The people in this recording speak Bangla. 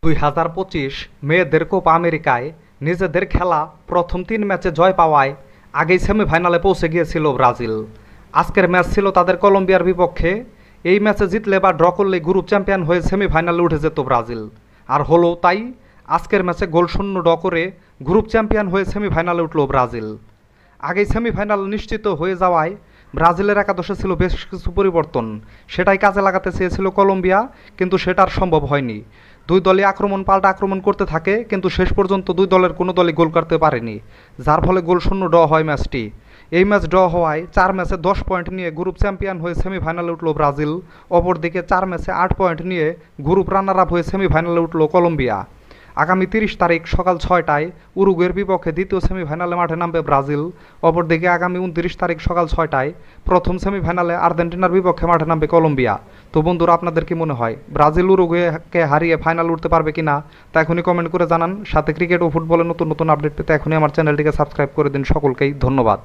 2025 মেয়েদের কোপা আমেরিকায় নিজেদের খেলা প্রথম 3 ম্যাচে জয় পাওয়ায় আগেই সেমিফাইনালে পৌঁছে গিয়েছিল ব্রাজিল। আজকের ম্যাচ ছিল তাদের কলম্বিয়ার বিপক্ষে। এই ম্যাচে জিতলে বা ড্র করলে গ্রুপ চ্যাম্পিয়ন হয়ে সেমিফাইনালে উঠে যেত ব্রাজিল, আর হলো তাই। আজকের ম্যাচে গোলশূন্য ড্র করে গ্রুপ চ্যাম্পিয়ন হয়ে সেমিফাইনালে উঠল ব্রাজিল। আগেই সেমিফাইনাল নিশ্চিত হয়ে যাওয়ায় ব্রাজিলের একাদশে ছিল বেশ কিছু পরিবর্তন, সেটাই কাজে লাগাতে চেয়েছিল কলম্বিয়া, কিন্তু সেটা আর সম্ভব হয়নি। দুই দলই আক্রমণ পাল্টা আক্রমণ করতে থাকে, কিন্তু শেষ পর্যন্ত দুই দলের কোনো দলই গোল করতে পারেনি, যার ফলে গোলশূন্য ড্র হয় ম্যাচটি। এই ম্যাচ ড্র হওয়ায় 4 ম্যাচে 10 পয়েন্ট নিয়ে গ্রুপ চ্যাম্পিয়ন হয়ে সেমিফাইনালে উঠল ব্রাজিল। অপরদিকে 4 ম্যাচে 8 পয়েন্ট নিয়ে গ্রুপ রানার আপ হয়ে সেমিফাইনালে উঠল কলম্বিয়া। আগামী 30 তারিখ সকাল 6টায় উরুগুয়ের বিপক্ষে দ্বিতীয় সেমিফাইনালে মাঠে নামবে ব্রাজিল। অপরদিকে আগামী 29 তারিখ সকাল 6টায় প্রথম সেমিফাইনালে আর্জেন্টিনার বিপক্ষে মাঠে নামবে কলম্বিয়া। তো বন্ধুরা, আপনাদের কি মনে হয় ব্রাজিল উরুগুয়েকে হারিয়ে ফাইনাল উঠতে পারবে কিনা তা এখনই কমেন্ট করে জানান। সাথে ক্রিকেট ও ফুটবলের নতুন নতুন আপডেট পেতে এখনই আমার চ্যানেলটিকে সাবস্ক্রাইব করে দিন। সকলকেই ধন্যবাদ।